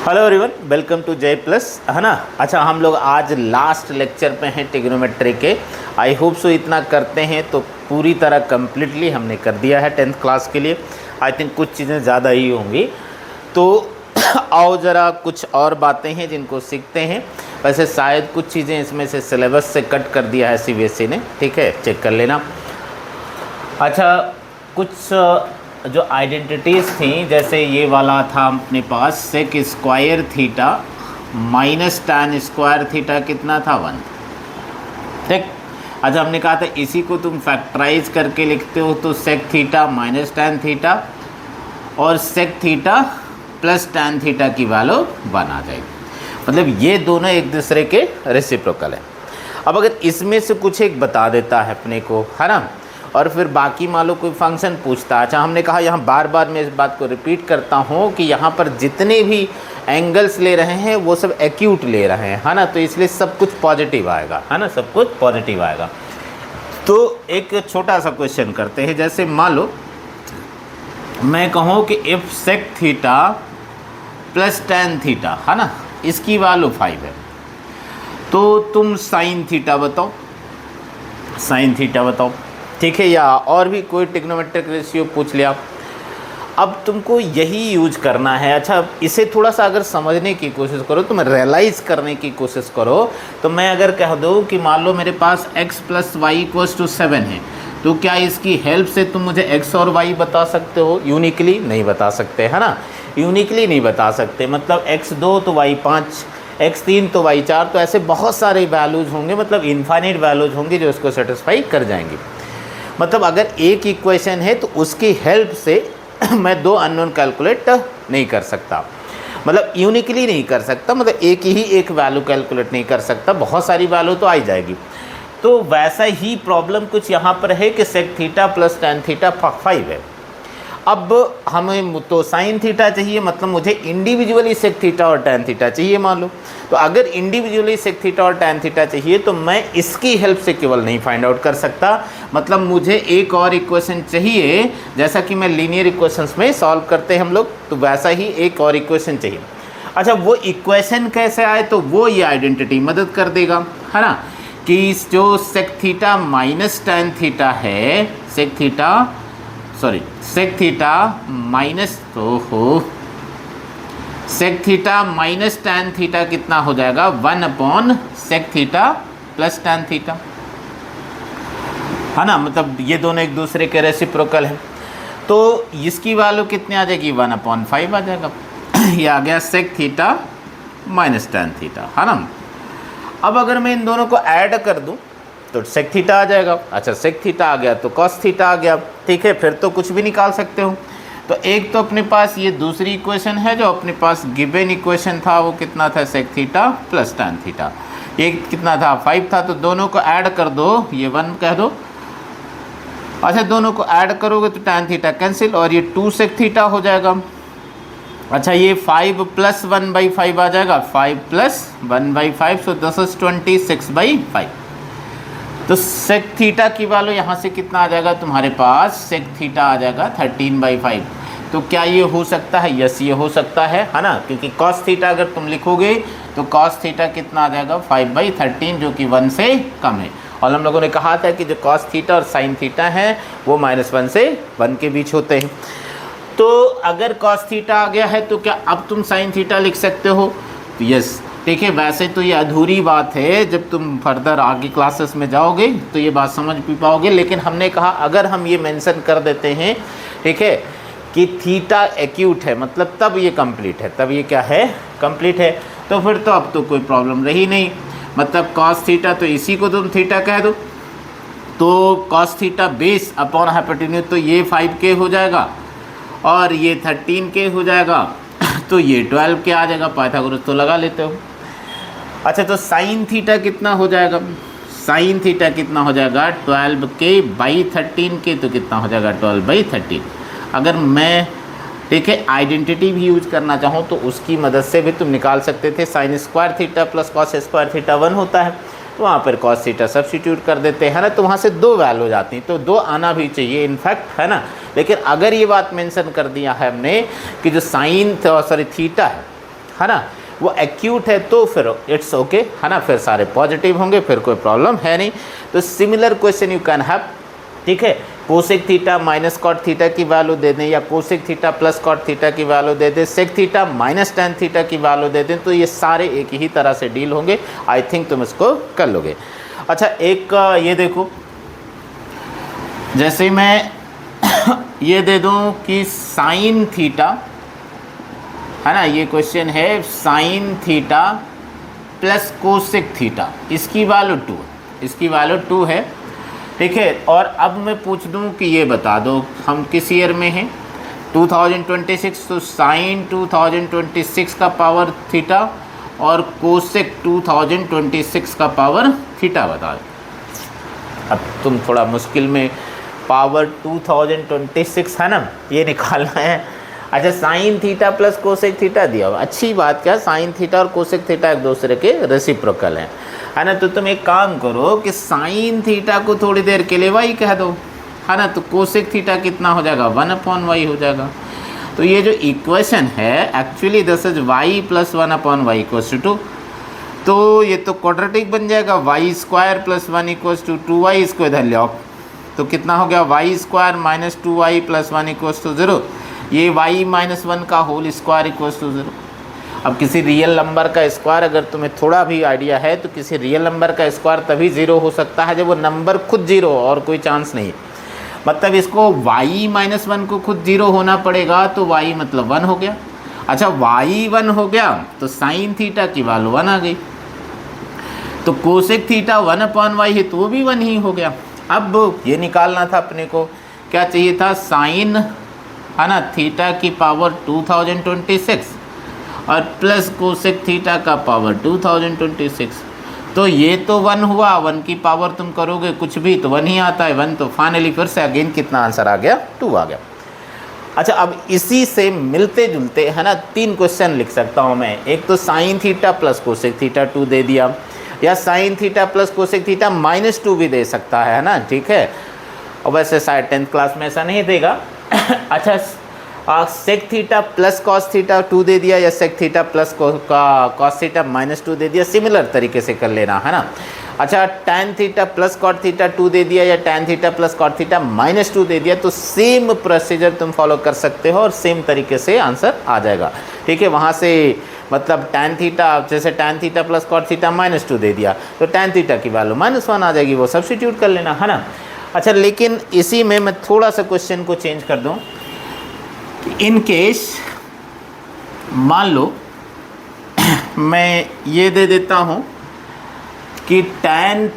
Hello everyone, welcome to J plus, है ना। अच्छा, हम लोग आज लास्ट लेक्चर पे हैं ट्रिग्नोमेट्री के। आई होप सो इतना करते हैं तो पूरी तरह कम्प्लीटली हमने कर दिया है 10th क्लास के लिए। आई थिंक कुछ चीज़ें ज़्यादा ही होंगी, तो आओ ज़रा कुछ और बातें हैं जिनको सीखते हैं। वैसे शायद कुछ चीज़ें इसमें से सिलेबस से कट कर दिया है सीबीएसई ने, ठीक है, चेक कर लेना। अच्छा, कुछ जो आइडेंटिटीज़ थी, जैसे ये वाला था अपने पास sec square theta minus tan square theta कितना था 1, ठीक। अच्छा, हमने कहा था इसी को तुम फैक्टराइज करके लिखते हो तो sec theta minus tan theta और sec theta plus tan theta की वैल्यू 1 आ जाएगी। मतलब ये दोनों एक दूसरे के रेसिप्रोकल है। अब अगर इसमें से कुछ एक बता देता है अपने को, है ना, और फिर बाकी मान लो कोई फंक्शन पूछता है। अच्छा, हमने कहा यहाँ बार बार मैं इस बात को रिपीट करता हूँ कि यहाँ पर जितने भी एंगल्स ले रहे हैं वो सब एक्यूट ले रहे हैं, है ना, तो इसलिए सब कुछ पॉजिटिव आएगा, है ना, सब कुछ पॉजिटिव आएगा। तो एक छोटा सा क्वेश्चन करते हैं। जैसे मान लो मैं कहूँ कि if sec theta plus tan theta, है ना, इसकी वैल्यू 5 है, तो तुम साइन थीटा बताओ, साइन थीटा बताओ, ठीक है। या और भी कोई ट्रिग्नोमेट्रिक रेशियो पूछ लिया। अब तुमको यही यूज करना है। अच्छा, इसे थोड़ा सा अगर समझने की कोशिश करो, तुम रियलाइज़ करने की कोशिश करो, तो मैं अगर कह दूँ कि मान लो मेरे पास x + y = 7 है, तो क्या इसकी हेल्प से तुम मुझे x और y बता सकते हो? यूनिकली नहीं बता सकते, है ना, यूनिकली नहीं बता सकते। मतलब x2 तो y 5, x3 तो y 4, तो ऐसे बहुत सारे वैल्यूज़ होंगे, मतलब इनफाइनाइट वैल्यूज़ होंगे जो इसको सेटिस्फाई कर जाएंगी। मतलब अगर एक इक्वेशन है तो उसकी हेल्प से मैं 2 अननोन कैलकुलेट नहीं कर सकता, मतलब यूनिकली नहीं कर सकता, मतलब एक ही एक वैल्यू कैलकुलेट नहीं कर सकता, बहुत सारी वैल्यू तो आ जाएगी। तो वैसा ही प्रॉब्लम कुछ यहाँ पर है कि sec theta plus tan theta 5 है। अब हमें तो साइन थीटा चाहिए, मतलब मुझे इंडिविजुअली सेक थीटा और टैन थीटा चाहिए मान लो। तो अगर इंडिविजुअली सेक थीटा और टैन थीटा चाहिए तो मैं इसकी हेल्प से केवल नहीं फाइंड आउट कर सकता, मतलब मुझे एक और इक्वेशन चाहिए, जैसा कि मैं लीनियर इक्वेशंस में सॉल्व करते हैं हम लोग, तो वैसा ही एक और इक्वेशन चाहिए। अच्छा, वो इक्वेशन कैसे आए, तो वो ये आइडेंटिटी मदद कर देगा, है ना, कि जो sec theta minus tan theta है, सेक थीटा माइनस, तो हो sec theta minus tan theta कितना हो जाएगा 1/सेक थीटा प्लस टैन थीटा, है ना। मतलब ये दोनों एक दूसरे के रेसिप्रोकल हैं, तो इसकी वैल्यू कितनी आ जाएगी 1/5 आ जाएगा। ये आ गया sec theta minus tan theta, है ना। अब अगर मैं इन दोनों को ऐड कर दूं तो सेक थीटा आ जाएगा। अच्छा, सेक थीटा आ गया तो कॉस थीटा आ गया, ठीक है, फिर तो कुछ भी निकाल सकते हो। तो एक तो अपने पास ये दूसरी इक्वेशन है, जो अपने पास गिवन इक्वेशन था वो कितना था, sec theta plus tan theta, ये कितना था 5 था, तो दोनों को ऐड कर दो, ये 1 कह दो। अच्छा, दोनों को ऐड करोगे तो टैन थीटा कैंसिल और ये 2 सेक थीटा हो जाएगा। अच्छा, ये 5 + 1/5 आ जाएगा, 5 + 1/5, सो दिस इज 26/5। तो सेक थीटा की वैल्यू यहाँ से कितना आ जाएगा तुम्हारे पास, सेक थीटा आ जाएगा 13/5। तो क्या ये हो सकता है? यस, ये हो सकता है ना, क्योंकि कॉस थीटा अगर तुम लिखोगे तो कॉस थीटा कितना आ जाएगा 5/13, जो कि 1 से कम है। और हम लोगों ने कहा था कि जो कॉस थीटा और साइन थीटा है वो -1 से 1 के बीच होते हैं। तो अगर कॉस थीटा आ गया है तो क्या अब तुम साइन थीटा लिख सकते हो? तो यस, देखिए वैसे तो ये अधूरी बात है, जब तुम फर्दर आगे क्लासेस में जाओगे तो ये बात समझ भी पाओगे, लेकिन हमने कहा अगर हम ये मेंशन कर देते हैं, ठीक है, कि थीटा एक्यूट है, मतलब तब ये कंप्लीट है, तब ये क्या है, कंप्लीट है, तो फिर तो अब तो कोई प्रॉब्लम रही नहीं। मतलब कॉस थीटा तो इसी को तुम थीटा कह दो, तो cos theta base upon hypotenuse, तो ये 5K हो जाएगा और ये 13K हो जाएगा, तो ये 12K आ जाएगा। पाइथागोरस तो लगा लेते हो। अच्छा, तो साइन थीटा कितना हो जाएगा, साइन थीटा कितना हो जाएगा 12K/13K, तो कितना हो जाएगा 12/13। अगर मैं, ठीक है, आइडेंटिटी भी यूज करना चाहूँ तो उसकी मदद से भी तुम निकाल सकते थे। Sign square theta plus cos square theta 1 होता है, तो वहाँ पर कॉस थीटा सब्स्टिट्यूट कर देते हैं ना, तो वहाँ से 2 वैल्यू जाती हैं, तो 2 आना भी चाहिए इनफैक्ट, है ना। लेकिन अगर ये बात मेंशन कर दिया है हमने कि जो साइन थीटा है, है ना, वो एक्यूट है तो फिर इट्स ओके, है ना, फिर सारे पॉजिटिव होंगे, फिर कोई प्रॉब्लम है नहीं। तो similar question you can have, ठीक है, cosec theta minus cot theta की वैल्यू दे दें, या cosec theta plus cot theta की वैल्यू दे दें, sec theta minus tan theta की वैल्यू दे दें, तो ये सारे एक ही तरह से डील होंगे। आई थिंक तुम इसको कर लोगे। अच्छा, एक ये देखो, जैसे मैं ये दे दूं कि साइन थीटा, है ना, ये क्वेश्चन है sign theta plus cosec theta, इसकी वैल्यू 2, इसकी वैल्यू 2 है, ठीक है। और अब मैं पूछ दूं कि ये बता दो हम किस ईयर में हैं, 2026, तो साइन 2026 का पावर थीटा और कोसेक 2026 का पावर थीटा बता दो। अब तुम थोड़ा मुश्किल में, पावर 2026 है ना, ये निकालना है। अच्छा, sine theta plus cosec theta दिया हुआ, अच्छी बात क्या, साइन थीटा और कोसेक थीटा एक दूसरे के रेसिप्रोकल हैं, है ना। तो तुम एक काम करो कि साइन थीटा को थोड़ी देर के लिए वाई कह दो, है ना, तो कोसेक थीटा कितना हो जाएगा, 1/y हो जाएगा। तो ये जो इक्वेशन है actually this is y plus 1/y equals to 2, तो ये तो क्वाड्रेटिक बन जाएगा, y square plus 1 equals to 2y, इसको इधर ले आओ, तो कितना हो गया, y square minus 2y plus 1 equals to 0, ये y माइनस 1 का होल स्क्वायर इक्वल्स टू 0। अब किसी रियल नंबर का स्क्वायर अगर तुम्हें थोड़ा भी आइडिया है तो किसी रियल नंबर का स्क्वायर तभी 0 हो सकता है जब वो नंबर खुद 0 हो और कोई चांस नहीं। मतलब इसको y माइनस 1 को खुद 0 होना पड़ेगा, तो y मतलब 1 हो गया। अच्छा, y 1 हो गया तो साइन थीटा की वैल्यू 1 आ गई, तो कोसेक थीटा 1/y है तो वो भी 1 ही हो गया। अब ये निकालना था अपने को, क्या चाहिए था, साइन, है ना, थीटा की पावर 2026 और प्लस कोसेक थीटा का पावर 2026, तो ये तो 1 हुआ, 1 की पावर तुम करोगे कुछ भी तो 1 ही आता है, 1, तो फाइनली फिर से अगेन कितना आंसर आ गया, 2 आ गया। अच्छा, अब इसी से मिलते जुलते, है ना, 3 क्वेश्चन लिख सकता हूँ मैं। एक तो sine theta plus cosec theta 2 दे दिया, या sign theta plus cosec theta -2 भी दे सकता है ना, ठीक है। और वैसे शायद 10th क्लास में ऐसा नहीं देगा। अच्छा, sec theta plus cos theta 2 दे दिया, या sec theta plus cos theta -2 दे दिया, सिमिलर तरीके से कर लेना, है ना। अच्छा, tan theta plus cot theta 2 दे दिया, या tan theta plus cot theta -2 दे दिया, तो सेम प्रोसीजर तुम फॉलो कर सकते हो और सेम तरीके से आंसर आ जाएगा, ठीक है। वहाँ से मतलब टैन थीटा, जैसे tan theta plus cot theta -2 दे दिया, तो टैन थीटा की वैल्यू -1 आ जाएगी, वो सब्स्टिट्यूट कर लेना, है ना। अच्छा, लेकिन इसी में मैं थोड़ा सा क्वेश्चन को चेंज कर दूं, इन केस मान लो मैं ये दे देता हूं कि tan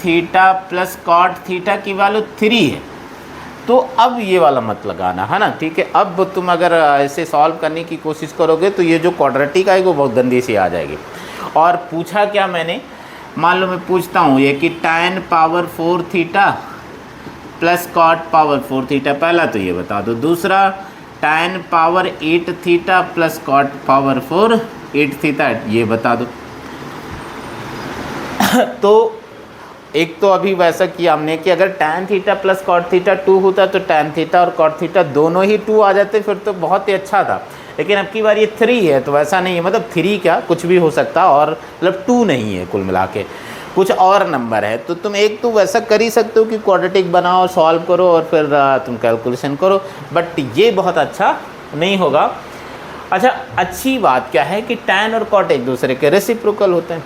theta plus cot theta की वैल्यू 3 है, तो अब ये वाला मत लगाना, है ना, ठीक है। अब तुम अगर ऐसे सॉल्व करने की कोशिश करोगे तो ये जो क्वाड्रेटिक आएगी वो बहुत गंदी सी आ जाएगी। और पूछा क्या मैंने, मान लो मैं पूछता हूँ ये कि tan power 4 theta plus cot power 4 theta, पहला तो ये बता दो। दूसरा, tan power 8 theta plus cot power 4 8 theta, ये बता दो। तो एक तो अभी वैसा किया हमने कि अगर tan theta plus cot theta 2 होता तो टैन थीटा और कॉट थीटा दोनों ही 2 आ जाते, फिर तो बहुत ही अच्छा था। लेकिन अब की बार ये 3 है तो वैसा नहीं है, मतलब 3 क्या कुछ भी हो सकता, और मतलब 2 नहीं है, कुल मिला के कुछ और नंबर है। तो तुम एक तो वैसा कर ही सकते हो कि क्वाड्रेटिक बनाओ, सॉल्व करो और फिर तुम कैलकुलेशन करो, बट ये बहुत अच्छा नहीं होगा। अच्छा, अच्छी बात क्या है कि टैन और कॉट एक दूसरे के रेसिप्रोकल होते हैं,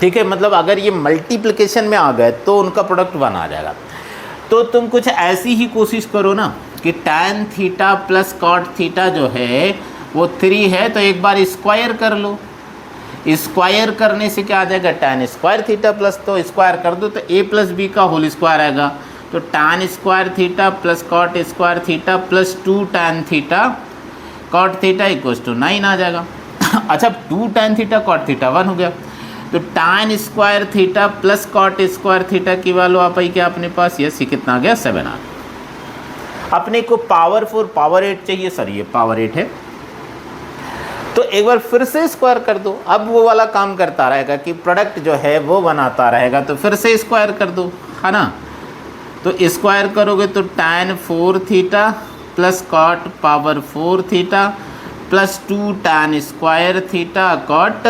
ठीक है। मतलब अगर ये मल्टीप्लिकेशन में आ गए तो उनका प्रोडक्ट 1 आ जाएगा। तो तुम कुछ ऐसी ही कोशिश करो ना कि tan theta plus cot theta जो है वो 3 है, तो एक बार स्क्वायर कर लो। स्क्वायर करने से क्या आ जाएगा, टैन स्क्वायर थीटा प्लस, तो स्क्वायर कर दो तो a प्लस बी का होल स्क्वायर आएगा, तो tan square theta plus cot square theta plus 2 tan theta cot theta equals to 9 आ जाएगा। अच्छा, 2 टैन थीटा कॉट थीटा 1 हो गया, तो tan square theta plus cot square theta की वैल्यू आ पाई क्या अपने पास, यस, ये कितना आ गया, 7 आ गया। अपने को पावर 4 पावर 8 चाहिए, सर ये पावर 8 है, तो एक बार फिर से स्क्वायर कर दो। अब वो वाला काम करता रहेगा कि प्रोडक्ट जो है वो बनाता रहेगा, तो फिर से स्क्वायर कर दो, है ना। तो स्क्वायर करोगे तो tan 4 theta plus cot power 4 theta plus 2 tan square theta cot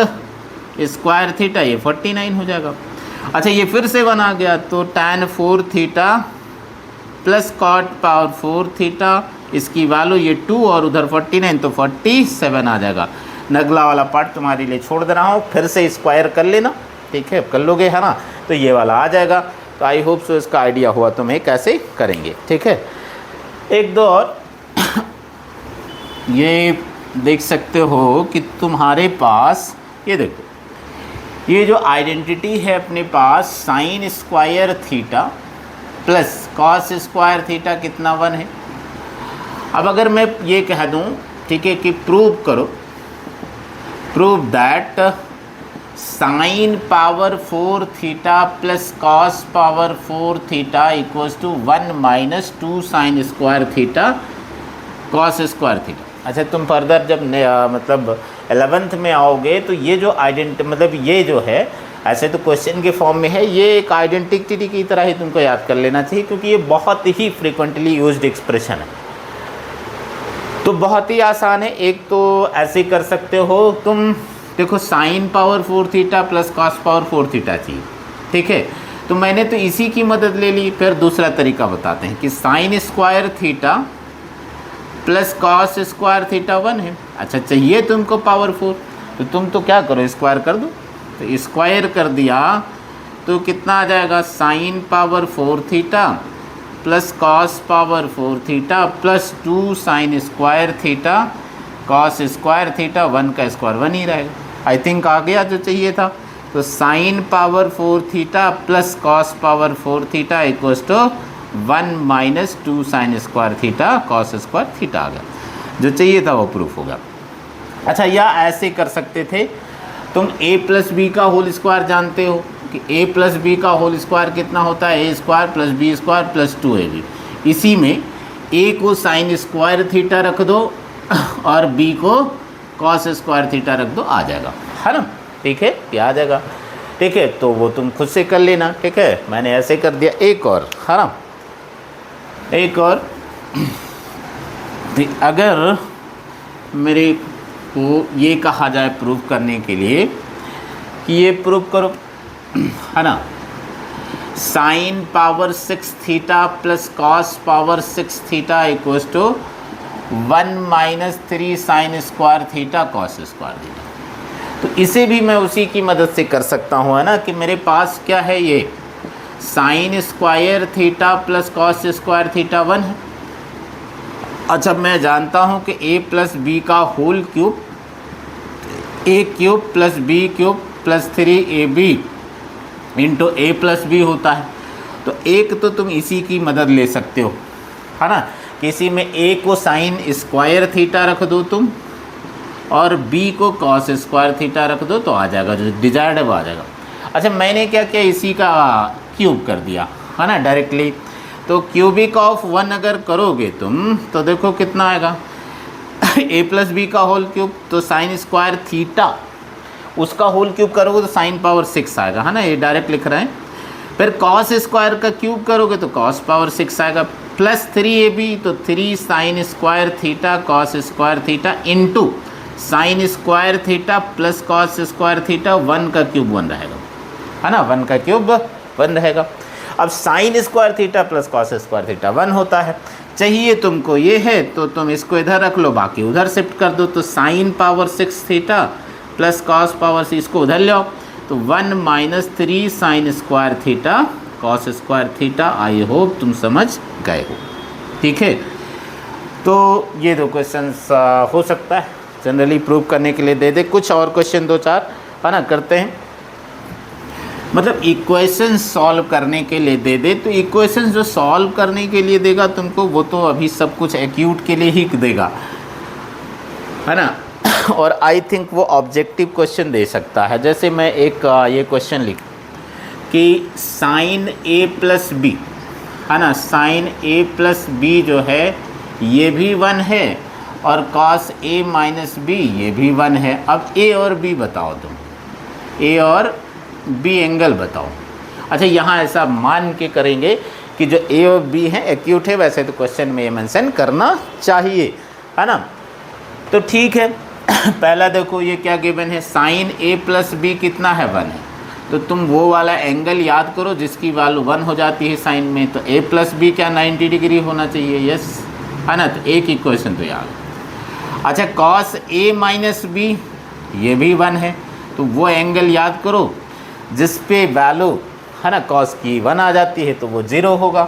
square theta, ये 49 हो जाएगा। अच्छा ये फिर से बना गया तो tan 4 theta plus cot power 4 theta, इसकी वैल्यू ये 2 और उधर 49 तो 47 आ जाएगा। नगला वाला पार्ट तुम्हारे लिए छोड़ दे रहा हूँ, फिर से स्क्वायर कर लेना, ठीक है, कर लोगे है ना, तो ये वाला आ जाएगा। तो आई होप सो इसका आइडिया हुआ तुम्हें कैसे करेंगे, ठीक है। एक दो और ये देख सकते हो कि तुम्हारे पास ये देखो, ये जो आइडेंटिटी है अपने पास sine square theta plus cos square theta कितना 1 है। अब अगर मैं ये कह दूं, ठीक है, कि prove that sine power 4 theta plus cos power 4 theta equals to 1 minus 2 sine square theta cos square theta. अच्छा तुम फर्दर जब मतलब 11th में आओगे तो ये जो मतलब ये जो है ऐसे तो क्वेश्चन के फॉर्म में है, ये एक आइडेंटिटी की तरह ही तुमको याद कर लेना चाहिए, क्योंकि ये बहुत ही फ्रीक्वेंटली यूज्ड एक्सप्रेशन है। तो बहुत ही आसान है। एक तो ऐसे कर सकते हो तुम, देखो sign power 4 theta plus cos power 4 theta चाहिए, ठीक है, तो मैंने तो इसी की मदद ले ली। फिर दूसरा तरीका बताते हैं कि sign square theta plus cos square theta 1 है। अच्छा चाहिए तुमको पावर 4, तो तुम तो क्या करो, स्क्वायर कर दो। तो स्क्वायर कर दिया तो कितना आ जाएगा, sign power 4 theta plus cos power 4 theta plus 2 sine square theta cos square theta, 1 का स्क्वायर 1 ही रहेगा। आई थिंक आ गया जो चाहिए था। तो sine power 4 theta plus cos power 4 theta equals to 1 minus 2 sine square theta cos square theta आ गया, जो चाहिए था वो प्रूफ होगा। अच्छा या ऐसे कर सकते थे, तुम a प्लस बी का होल स्क्वायर जानते हो कि a प्लस बी का होल स्क्वायर कितना होता है, a square plus b square plus 2ab। इसी में a को साइन स्क्वायर थीटा रख दो और b को कॉस स्क्वायर थीटा रख दो, आ जाएगा, है ना, ठीक है, ये आ जाएगा, ठीक है। तो वो तुम खुद से कर लेना, ठीक है, मैंने ऐसे कर दिया। एक और, है ना, एक और अगर मेरे को ये कहा जाए प्रूव करने के लिए कि ये प्रूव करो, है ना, sine power 6 theta plus cos power 6 theta equals to 1 minus 3 sine square theta cos square theta. तो इसे भी मैं उसी की मदद से कर सकता हूँ, है ना, कि मेरे पास क्या है, ये sine square theta plus cos square theta 1 है। अच्छा मैं जानता हूँ कि a प्लस बी का whole cube a cube plus b cube plus 3ab into a plus b होता है। तो एक तो तुम इसी की मदद ले सकते हो, है ना, किसी में a को साइन स्क्वायर थीटा रख दो तुम और b को कॉस स्क्वायर थीटा रख दो, तो आ जाएगा, जो डिजायर्ड है वो आ जाएगा। अच्छा मैंने क्या किया, इसी का क्यूब कर दिया, है ना, डायरेक्टली। तो क्यूबिक ऑफ 1 अगर करोगे तुम तो देखो कितना आएगा, a प्लस बी का होल क्यूब, तो साइन स्क्वायर थीटा उसका होल क्यूब करोगे तो साइन पावर 6 आएगा, है ना, ये डायरेक्ट लिख रहे हैं। फिर कॉस स्क्वायर का क्यूब करोगे तो कॉस पावर 6 आएगा, प्लस 3ab, तो 3 sine square theta cos square theta into sine square theta plus cos square theta, 1 का क्यूब 1 रहेगा, है ना, 1 का क्यूब 1 रहेगा। अब sign square theta plus cos square theta 1 होता है। चाहिए तुमको ये है तो तुम इसको इधर रख लो, बाकी उधर शिफ्ट कर दो। तो sine power 6 theta plus cos power 6 इसको उधर ले आओ, तो 1 minus 3 sine square theta cos square theta. I hope तुम समझ गए हो, ठीक है। तो ये दो क्वेश्चंस हो सकता है जनरली प्रूव करने के लिए दे दे, कुछ और क्वेश्चन 2-4, है ना, करते हैं, मतलब इक्वेशन सॉल्व करने के लिए दे दे। तो इक्वेशन जो सॉल्व करने के लिए देगा तुमको, वो तो अभी सब कुछ एक्यूट के लिए ही देगा, है ना, और आई थिंक वो ऑब्जेक्टिव क्वेश्चन दे सकता है। जैसे मैं एक ये क्वेश्चन लिख कि साइन a प्लस बी, है ना, साइन a प्लस बी जो है ये भी 1 है और कॉस a माइनस बी ये भी 1 है। अब a और b बताओ तुम, a और बी एंगल बताओ। अच्छा यहाँ ऐसा मान के करेंगे कि जो ए और बी है एक्यूट है, वैसे तो क्वेश्चन में ये मेंशन करना चाहिए, है ना। तो ठीक है, पहला देखो ये क्या गिवन है, साइन ए प्लस बी कितना है 1 है, तो तुम वो वाला एंगल याद करो जिसकी वैल्यू 1 हो जाती है साइन में, तो ए प्लस बी क्या 90 डिग्री होना चाहिए, यस, है ना। तो एक इक्वेशन तो याद। अच्छा, कॉस ए माइनस बी ये भी 1 है, तो वो एंगल याद करो जिस पे वैल्यू, है ना, कॉस की 1 आ जाती है, तो वो 0 होगा।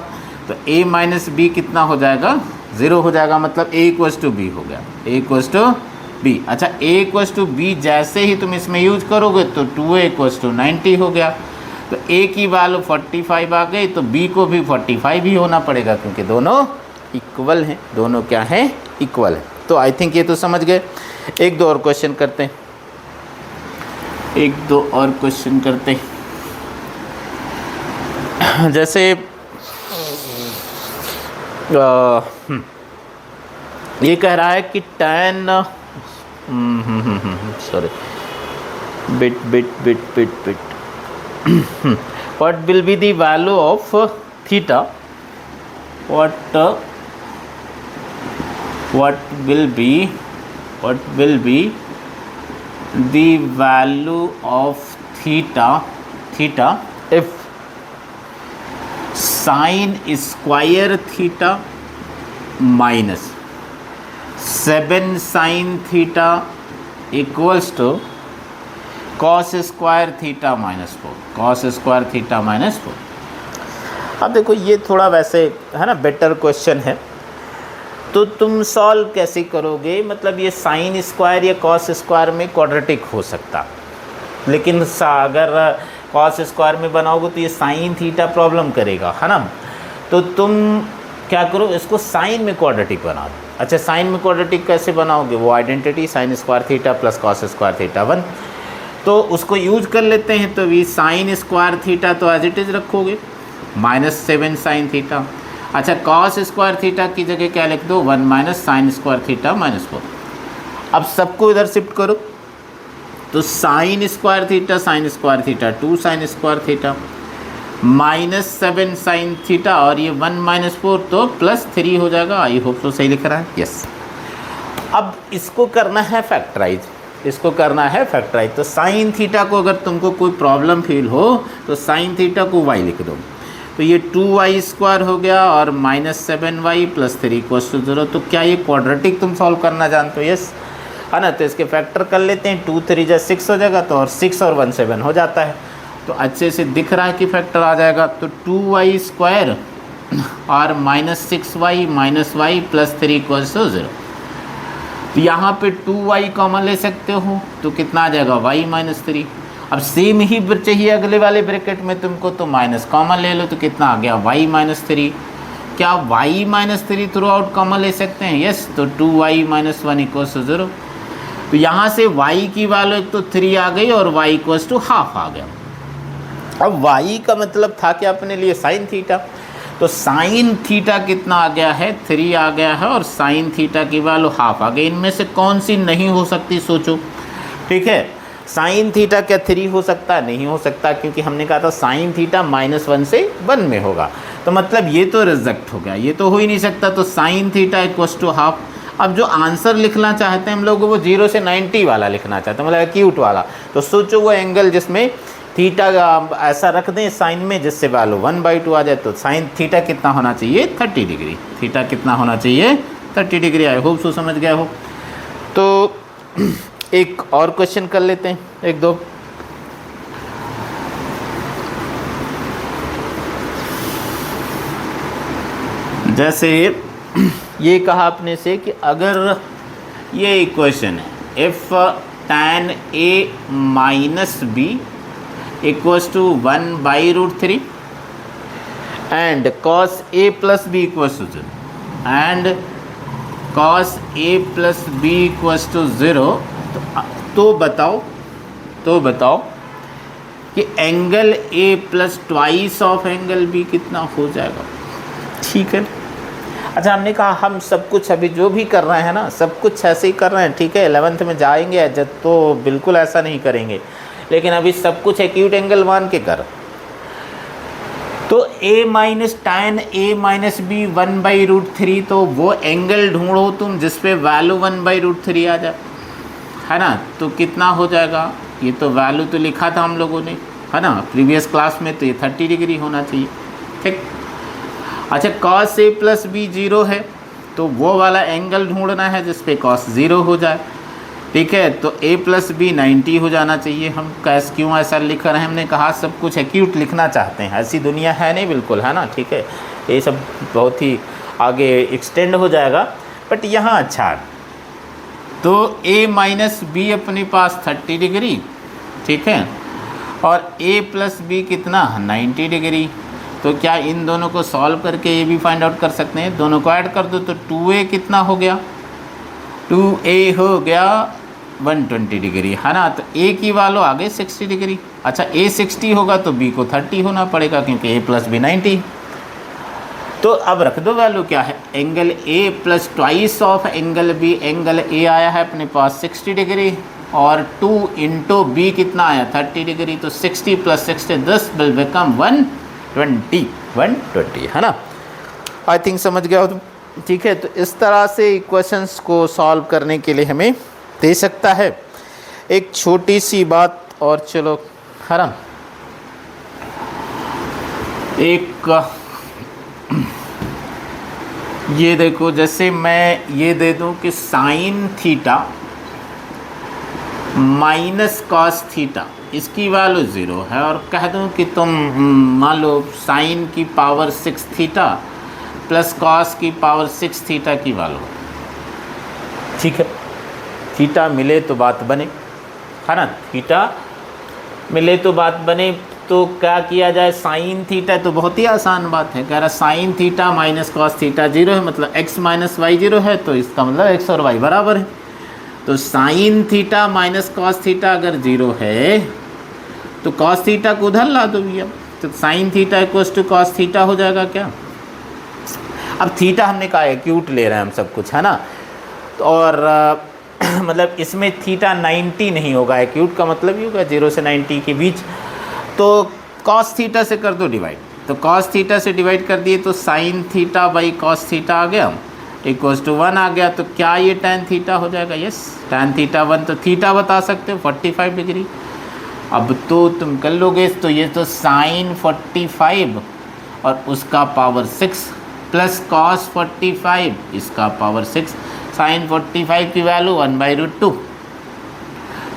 तो a माइनस बी कितना हो जाएगा, 0 हो जाएगा, मतलब a इक्वल्स टू बी हो गया, a इक्वल्स टू बी। अच्छा, a इक्वल्स टू बी जैसे ही तुम इसमें यूज करोगे तो 2a इक्वल्स टू 90 हो गया। तो a की वैल्यू 45 आ गई, तो b को भी 45 ही होना पड़ेगा, क्योंकि दोनों इक्वल हैं, दोनों क्या हैं, इक्वल है। तो आई थिंक ये तो समझ गए। एक दो और क्वेश्चन करते हैं, जैसे ये कह रहा है कि tan sorry bit what will be the value of theta, what will be the value of theta if sin square theta minus 7 sin theta equals to cos square theta minus 4, cos square theta minus 4। अब देखो ये थोड़ा वैसे है ना better question है, तो तुम सॉल्व कैसे करोगे, मतलब ये साइन स्क्वायर या कॉस स्क्वायर में क्वाड्रेटिक हो सकता, लेकिन अगर कॉस स्क्वायर में बनाओगे तो ये साइन थीटा प्रॉब्लम करेगा, है ना। तो तुम क्या करो, इसको साइन में क्वाड्रेटिक बना दो। अच्छा, साइन में क्वाड्रेटिक कैसे बनाओगे, वो identity sign square theta plus cos square theta 1, तो उसको यूज कर लेते हैं। तो ये साइन स्क्वायर थीटा तो एज इट इज़ रखोगे, -7 साइन थीटा। अच्छा, कॉस स्क्वायर थीटा की जगह क्या लिख दो, 1 minus sine square theta minus 4। अब सबको इधर शिफ्ट करो, तो sign square theta 2 sine square theta -7 sine theta, और ये 1 माइनस 4 तो +3 हो जाएगा। आई होप तो सही लिख रहा है, यस। अब इसको करना है फैक्टराइज, तो साइन थीटा को अगर तुमको कोई प्रॉब्लम फील हो तो साइन थीटा को y लिख दो, तो ये 2y² हो गया और -7y + 3 = 0। तो क्या ये क्वाड्रेटिक तुम सॉल्व करना जानते हो, यस, है ना। तो इसके फैक्टर कर लेते हैं, 2 3 जा 6 हो जाएगा, तो और 6 और 1 7 हो जाता है, तो अच्छे से दिख रहा है कि फैक्टर आ जाएगा। तो 2y² और -6y -y + 3 = 0। तो यहाँ पे 2y कॉमन ले सकते हो, तो कितना आ जाएगा, y -3। अब सेम ही चाहिए अगले वाले ब्रैकेट में तुमको, तो माइनस कॉमन ले लो, तो कितना आ गया, y -3। क्या y -3 थ्रू आउट कॉमन ले सकते हैं, यस। तो 2y - 1 = 0। तो यहाँ से y की वैल्यू एक तो 3 आ गई और y = ½ आ गया। अब y का मतलब था कि अपने लिए साइन थीटा, तो साइन थीटा कितना आ गया है, 3 आ गया है, और साइन थीटा की वैल्यू ½ आ गई। इनमें से कौन सी नहीं हो सकती, सोचो, ठीक है। साइन थीटा क्या 3 हो सकता है, नहीं हो सकता, क्योंकि हमने कहा था साइन थीटा -1 से 1 में होगा, तो मतलब ये तो रिजेक्ट हो गया, ये तो हो ही नहीं सकता। तो साइन थीटा = ½ अब जो आंसर लिखना चाहते हैं हम लोग, वो 0 से 90 वाला लिखना चाहते हैं, मतलब एक्यूट वाला। तो सोचो वो एंगल जिसमें थीटा ऐसा रख दें साइन में जिससे वैल्यू 1/2 आ जाए, तो साइन थीटा कितना होना चाहिए, 30 डिग्री। थीटा कितना होना चाहिए, 30 डिग्री। आई होप सो समझ गया हो। तो एक और क्वेश्चन कर लेते हैं, एक दो। जैसे ये कहा आपने से कि अगर ये इक्वेशन है, if tan a - b = 1/√3 and cos a + b = 0 and cos a + b = 0, तो बताओ कि angle a + twice of angle b कितना हो जाएगा, ठीक है। अच्छा, हमने कहा हम सब कुछ अभी जो भी कर रहे हैं ना, सब कुछ ऐसे ही कर रहे हैं, ठीक है। 11th में जाएंगे जब तो बिल्कुल ऐसा नहीं करेंगे, लेकिन अभी सब कुछ एक्यूट एंगल मान के कर। तो a minus tan a minus b 1/√3, तो वो एंगल ढूंढो तुम जिस पे वैल्यू 1/√3 आ जाए, है ना। तो कितना हो जाएगा, ये तो वैल्यू तो लिखा था हम लोगों ने, है ना, प्रीवियस क्लास में, तो ये 30 डिग्री होना चाहिए, ठीक। अच्छा cos a प्लस बी 0 है, तो वो वाला एंगल ढूंढना है जिस पे cos 0 हो जाए, ठीक है। तो a प्लस बी 90 हो जाना चाहिए। हम कैस क्यों ऐसा लिख रहे हैं, हमने कहा सब कुछ एक्यूट लिखना चाहते हैं, ऐसी दुनिया है नहीं बिल्कुल, है ना, ठीक है। ये सब बहुत ही आगे एक्सटेंड हो जाएगा, बट यहाँ अच्छा है। तो a माइनस बी अपने पास 30 डिग्री, ठीक है, और a प्लस बी कितना 90 डिग्री। तो क्या इन दोनों को सॉल्व करके ये भी फाइंड आउट कर सकते हैं, दोनों को ऐड कर दो तो 2a कितना हो गया, 2a हो गया 120 डिग्री, है ना। तो a की वैल्यू आ गई 60 डिग्री। अच्छा a 60 होगा तो b को 30 होना पड़ेगा, क्योंकि a प्लस बी 90। तो अब रख दो वैल्यू क्या है, angle a plus twice of angle b, angle a आया है अपने पास 60 डिग्री, और 2 इंटू बी कितना आया 30 डिग्री, तो 60 प्लस 60 दिस विल बिकम 120, है ना। आई थिंक समझ गया हो तुम, ठीक है। तो इस तरह से इक्वेशंस को सॉल्व करने के लिए हमें दे सकता है। एक छोटी सी बात और, चलो, है ना, एक ये देखो, जैसे मैं ये दे दूं कि sine theta minus cos theta, इसकी वैल्यू 0 है, और कह दूं कि तुम मान लो साइन की पावर 6 थीटा प्लस कॉस की पावर 6 थीटा की वैल्यू, ठीक है। थीटा मिले तो बात बने, है ना, थीटा मिले तो बात बने। तो क्या किया जाए, साइन थीटा, तो बहुत ही आसान बात है, कह रहा sine theta minus cos theta 0 है, मतलब x माइनस वाई 0 है, तो इसका मतलब x और y बराबर है। तो sine theta minus cos theta अगर 0 है तो कॉस थीटा को उधर ला दो भैया, तो sine theta equals to cos theta हो जाएगा क्या। अब थीटा हमने कहा एक्यूट ले रहे हैं हम सब कुछ, है ना, तो और मतलब इसमें थीटा 90 नहीं होगा, एक्यूट का मतलब ही होगा 0 से 90 के बीच। तो कॉस थीटा से कर दो डिवाइड, तो कॉस थीटा से डिवाइड कर दिए तो sine theta by cos theta आ गया, इक्वल्स टू 1 आ गया। तो क्या ये tan थीटा हो जाएगा, यस tan थीटा 1। तो थीटा बता सकते हो 45 डिग्री। अब तो तुम कर लोगे, तो ये तो साइन 45 और उसका पावर 6 प्लस कॉस 45 इसका पावर 6, साइन 45 की वैल्यू 1/√2,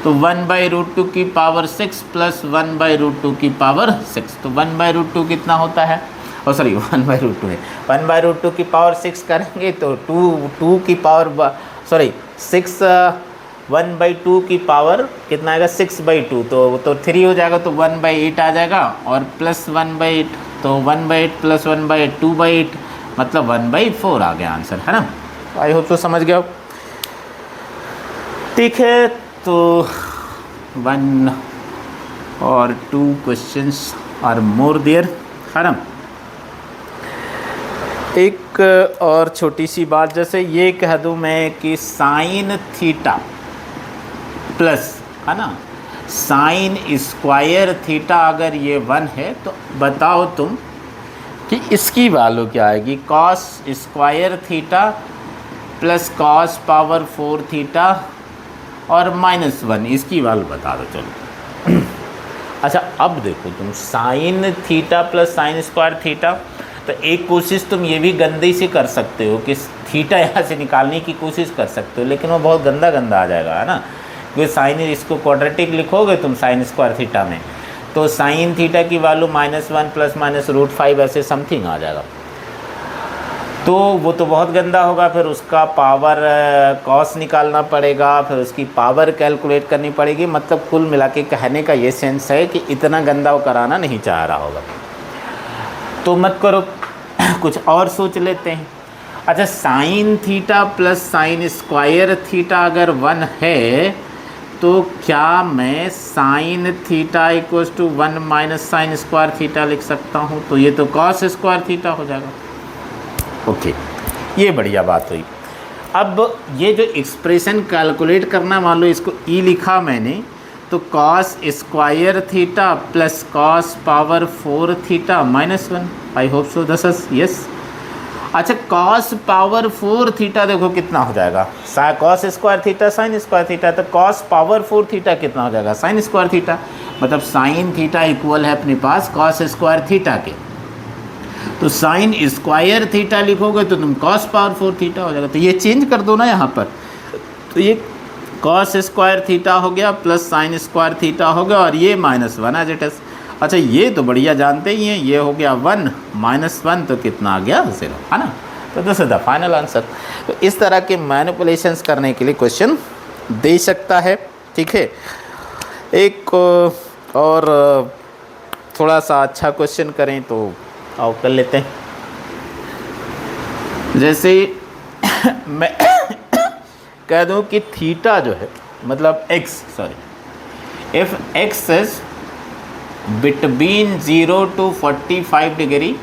तो 1/√2 की पावर 6 प्लस 1/√2 की पावर 6, तो 1/√2 कितना होता है, सॉरी 1/√2 है, 1/√2 की पावर 6 करेंगे तो 2 की पावर 6 1/2 की पावर कितना आएगा 6/2, तो 3 हो जाएगा, तो 1/8 आ जाएगा, और प्लस 1/8, तो 1/8 प्लस 1/8 2/8, मतलब 1/4 आ गया आंसर, है ना। आई होप तो समझ गया, ठीक है। तो 1 और 2 क्वेश्चंस आर मोर देयर, है ना। एक और छोटी सी बात, जैसे ये कह दूँ मैं कि साइन थीटा प्लस, है ना, साइन स्क्वायर थीटा अगर ये 1 है, तो बताओ तुम कि इसकी वैल्यू क्या आएगी, cos square theta plus cos power 4 theta और -1, इसकी वैल्यू बता दो चलो। अच्छा अब देखो तुम, sine theta plus sine square theta, तो एक कोशिश तुम ये भी गंदे से कर सकते हो कि थीटा यहाँ से निकालने की कोशिश कर सकते हो, लेकिन वो बहुत गंदा आ जाएगा, है ना, क्योंकि साइन, इसको क्वाड्रेटिक लिखोगे तुम साइन स्क्वायर थीटा में, तो साइन थीटा की वैल्यू -1 प्लस -√5 ऐसे समथिंग आ जाएगा, तो वो तो बहुत गंदा होगा। फिर उसका पावर कॉस निकालना पड़ेगा, फिर उसकी पावर कैलकुलेट करनी पड़ेगी, मतलब कुल मिला के कहने का ये सेंस है कि इतना गंदा वो कराना नहीं चाह रहा होगा, तो मत करो, कुछ और सोच लेते हैं। अच्छा sine theta plus sine square theta अगर 1 है, तो क्या मैं sine theta equals to 1 minus sine square theta लिख सकता हूँ, तो ये तो कॉस स्क्वायर थीटा हो जाएगा। ओके, ये बढ़िया बात हुई। अब ये जो एक्सप्रेशन कैलकुलेट करना, मान लो इसको ई लिखा मैंने, तो cos square theta plus cos power 4 theta -1। I hope so this is yes. अच्छा कॉस पावर 4 थीटा देखो कितना हो जाएगा, cos square theta sine square theta, तो कॉस पावर 4 थीटा कितना हो जाएगा, साइन स्क्वायर थीटा। मतलब साइन थीटा इक्वल है अपने पास कॉस स्क्वायर थीटा के, तो साइन स्क्वायर थीटा लिखोगे तो तुम कॉस पावर 4 थीटा हो जाएगा। तो ये चेंज कर दो ना यहाँ पर, तो ये कॉस स्क्वायर थीटा हो गया प्लस साइन स्क्वायर थीटा हो गया और ये -1 एज इट इज। अच्छा ये तो बढ़िया जानते ही हैं, ये हो गया 1 -1 तो कितना आ गया 0, है ना। तो this is the final answer. तो इस तरह के मैनिपुलेशंस करने के लिए क्वेश्चन दे सकता है, ठीक है। एक और थोड़ा सा अच्छा क्वेश्चन करें तो आओ कर लेते हैं। जैसे मैं कह दूं कि थीटा जो है मतलब if x is between 0 to 45 degree,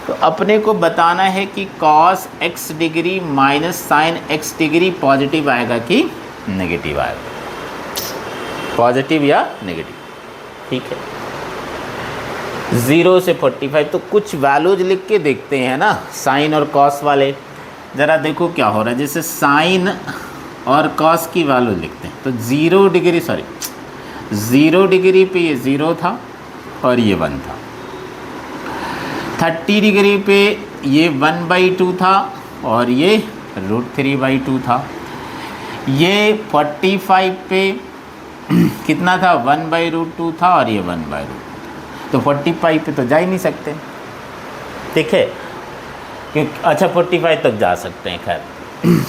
तो अपने को बताना है कि cos x degree minus sine x degree positive आएगा कि नेगेटिव आएगा, पॉजिटिव या नेगेटिव, ठीक है। 0 से 45 तो कुछ वैल्यूज लिख के देखते हैं ना, साइन और cos वाले। ज़रा देखो क्या हो रहा है, जैसे साइन और cos की वैल्यू लिखते हैं तो 0 डिग्री पे ये 0 था और ये 1 था। 30 डिग्री पे ये 1/2 था और ये √3/2 था। ये 45 पे कितना था, 1/√2 था और ये 1/√2। तो 45 पे तो जा ही नहीं सकते, ठीक है, क्योंकि अच्छा 45 तक जा सकते हैं, खैर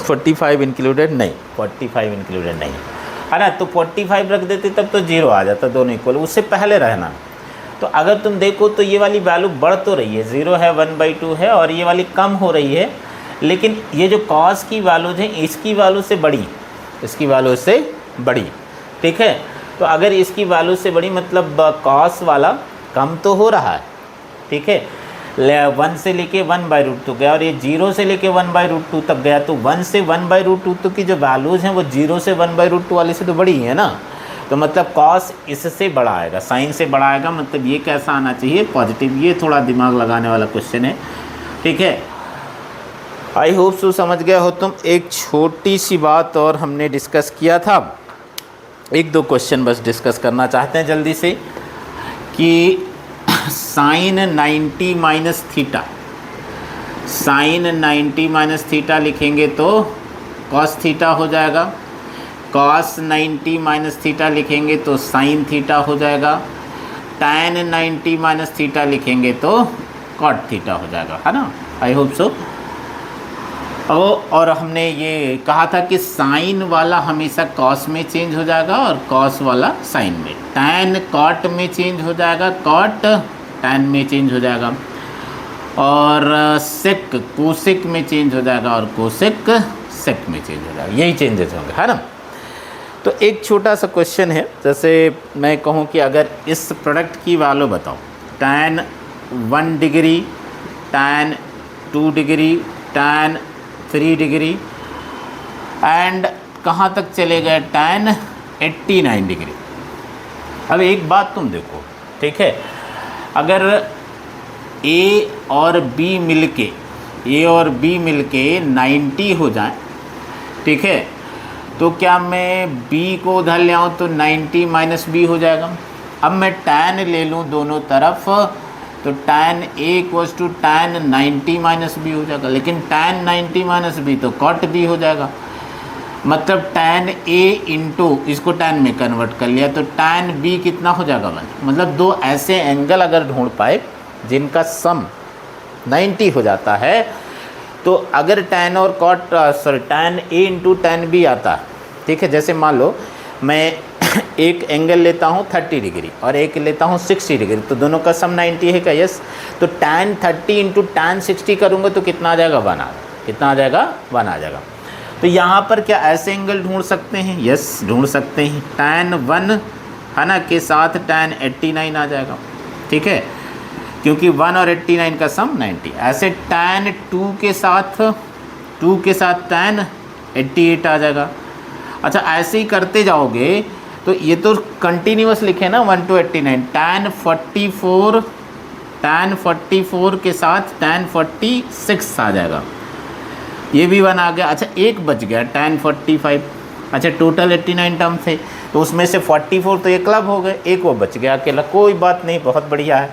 45 इंक्लूडेड नहीं, 45 इंक्लूडेड नहीं है ना। तो 45 रख देते तब तो 0 आ जाता, दोनों इक्वल, उससे पहले रहना। तो अगर तुम देखो तो ये वाली वैल्यू बढ़ तो रही है, 0 है 1/2 है और ये वाली कम हो रही है, लेकिन ये जो cos की वैल्यूज हैं इसकी वैल्यू से बड़ी, इसकी वैल्यू से बड़ी, ठीक है। तो अगर इसकी वैल्यू से बड़ी मतलब cos वाला कम तो हो रहा है, ठीक है। 1 से लेके 1/√2 गया और ये 0 से लेके 1/√2 तक गया, तो 1 से 1/√2 तक की जो वैल्यूज़ हैं वो 0 से 1/√2 वाले से तो बड़ी है ना। तो मतलब cos इससे बड़ा आएगा, साइन से बड़ा आएगा, मतलब ये कैसा आना चाहिए, पॉजिटिव। ये थोड़ा दिमाग लगाने वाला क्वेश्चन है, ठीक है। आई होप सो समझ गया हो तुम। एक छोटी सी बात और हमने डिस्कस किया था, 1-2 क्वेश्चन बस डिस्कस करना चाहते हैं जल्दी से, कि sine 90 minus theta, sine 90 minus theta लिखेंगे तो कॉस थीटा हो जाएगा, कॉस 90 माइनस थीटा लिखेंगे तो साइन थीटा हो जाएगा, टैन 90 माइनस थीटा लिखेंगे तो कॉट थीटा हो जाएगा, है ना। I hope so. और हमने ये कहा था कि साइन वाला हमेशा कॉस में चेंज हो जाएगा और कॉस वाला साइन में, टैन कॉट में चेंज हो जाएगा, कॉट टैन में चेंज हो जाएगा, और सेक कोसेक में चेंज हो जाएगा और कोसेक सेक में चेंज हो जाएगा, यही चेंजेस होंगे, है ना। तो एक छोटा सा क्वेश्चन है, जैसे मैं कहूँ कि अगर इस प्रोडक्ट की वैल्यू बताओ, tan 1 degree, tan 2 degree, tan 3 degree and कहाँ तक चले गए, टैन 89 डिग्री। अब एक बात तुम देखो, ठीक है, अगर A और B मिलके 90 हो जाए, ठीक है, तो क्या मैं B को उधर ले आऊँ तो 90 माइनस B हो जाएगा। अब मैं टैन ले लूँ दोनों तरफ तो tan A equals to tan 90 minus B हो जाएगा, लेकिन टैन 90 माइनस B तो कॉट B हो जाएगा। मतलब टैन A इंटू इसको टैन में कन्वर्ट कर लिया तो टैन B कितना हो जाएगा 1। मतलब 2 ऐसे एंगल अगर ढूंढ पाए जिनका सम 90 हो जाता है, तो अगर टैन और cot tan A into tan B आता, ठीक है। जैसे मान लो मैं एक एंगल लेता हूँ 30 डिग्री और एक लेता हूँ 60 डिग्री, तो दोनों का सम 90 है क्या, यस। तो टैन 30 इंटू टैन 60 करूँगा तो कितना आ जाएगा, 1 कितना आ जाएगा, 1 आ जाएगा। तो यहाँ पर क्या ऐसे एंगल ढूंढ सकते हैं, यस ढूंढ सकते हैं। टैन 1 है ना के साथ टैन 89 आ जाएगा, ठीक है, क्योंकि 1 और 89 का सम 90। ऐसे टैन 2 के साथ टैन 88 आ जाएगा। अच्छा ऐसे ही करते जाओगे तो ये तो कंटिन्यूस लिखे ना 1 to 89, tan 44 के साथ tan 46 आ जाएगा, ये भी 1 आ गया। अच्छा एक बच गया tan 45, अच्छा टोटल 89 टर्म थे तो उसमें से 44 तो ये क्लब हो गए, एक वो बच गया अकेला, कोई बात नहीं, बहुत बढ़िया है।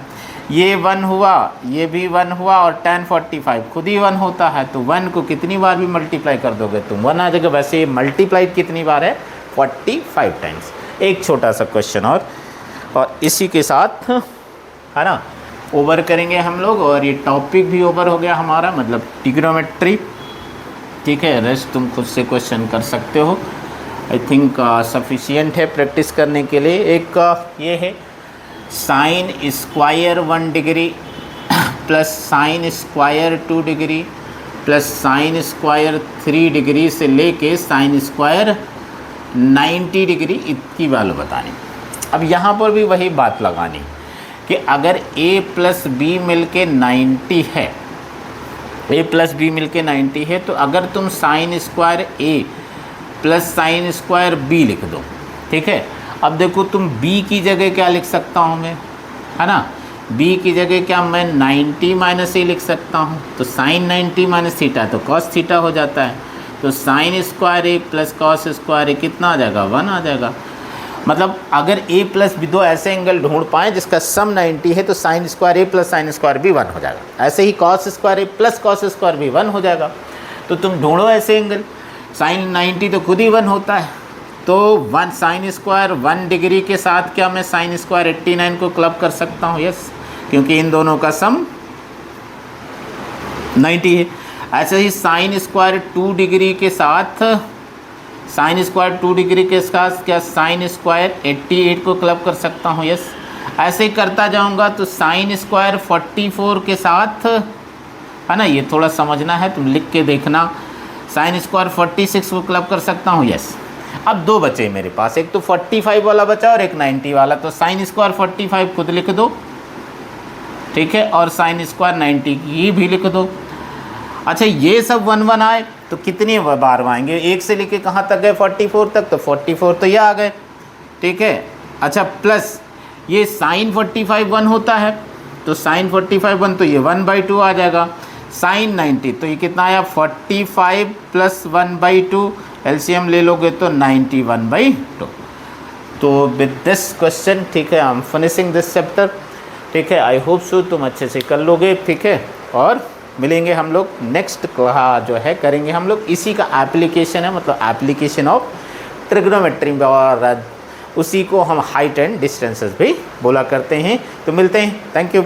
ये 1 हुआ, ये भी 1 हुआ और tan 45 खुद ही 1 होता है, तो 1 को कितनी बार भी मल्टीप्लाई कर दोगे तुम 1 आ जाएगा। वैसे ये मल्टीप्लाइड कितनी बार है, 45 टाइम्स। एक छोटा सा क्वेश्चन और इसी के साथ है ना ओवर करेंगे हम लोग, और ये टॉपिक भी ओवर हो गया हमारा, मतलब ट्रिग्नोमेट्री। ठीक है, रेस्ट तुम खुद से क्वेश्चन कर सकते हो, आई थिंक सफिशिएंट है प्रैक्टिस करने के लिए। एक ये है sine square 1 degree plus sine square 2 degree plus sine square 3 degree से लेके साइन स्क्वायर 90 डिग्री इसकी वैल्यू बतानी। अब यहाँ पर भी वही बात लगानी कि अगर a प्लस बी मिल के 90 है, a प्लस बी मिल के 90 है, तो अगर तुम sine square a plus sine square b लिख दो, ठीक है। अब देखो तुम b की जगह क्या लिख सकता हूँ मैं, है ना, b की जगह क्या मैं 90 माइनस ए लिख सकता हूँ, तो साइन 90 माइनस थीटा तो कॉस थीटा हो जाता है, तो साइन स्क्वायर ए प्लस कॉस स्क्वायर ए कितना आ जाएगा, 1 आ जाएगा। मतलब अगर a प्लस बी दो ऐसे एंगल ढूंढ पाएँ जिसका सम 90 है तो साइन स्क्वायर ए प्लस साइन स्क्वायर भी 1 हो जाएगा, ऐसे ही कॉस स्क्वायर ए प्लस कॉस स्क्वायर भी 1 हो जाएगा। तो तुम ढूंढो ऐसे एंगल, साइन 90 तो खुद ही 1 होता है, तो 1 साइन स्क्वायर 1 डिग्री के साथ क्या मैं साइन स्क्वायर 89 को क्लब कर सकता हूँ, यस, क्योंकि इन दोनों का सम 90 है। ऐसे ही साइन स्क्वायर 2 डिग्री के साथ साइन स्क्वायर 2 डिग्री के साथ क्या साइन स्क्वायर 88 को क्लब कर सकता हूँ, यस। ऐसे ही करता जाऊँगा तो साइन स्क्वायर 44 के साथ, है ना, ये थोड़ा समझना है, तुम लिख के देखना, साइन स्क्वायर 46 को क्लब कर सकता हूँ, यस। अब दो बचे मेरे पास, एक तो 45 वाला बचा और एक 90 वाला, तो साइन स्क्वायर 45 खुद लिख दो, ठीक है, और साइन स्क्वायर 90 की भी लिख दो। अच्छा ये सब 1 1 आए तो कितनी बार आएंगे, एक से लेके कहाँ तक गए 44 तक, तो 44 तो ये आ गए, ठीक है। अच्छा प्लस ये साइन 45 1 होता है, तो साइन 45 1 तो ये 1/2 आ जाएगा, साइन 90 तो ये कितना आया 45 प्लस 1/2, एलसीएम ले लोगे तो 91/2। तो विद दिस क्वेश्चन, ठीक है, I am finishing this chapter, ठीक है, आई होप सो तुम अच्छे से कर लोगे, ठीक है। और मिलेंगे हम लोग नेक्स्ट जो है करेंगे हम लोग, इसी का एप्लीकेशन है, मतलब एप्लीकेशन ऑफ ट्रिग्नोमेट्री, और उसी को हम हाइट एंड डिस्टेंसेस भी बोला करते हैं। तो मिलते हैं, थैंक यू।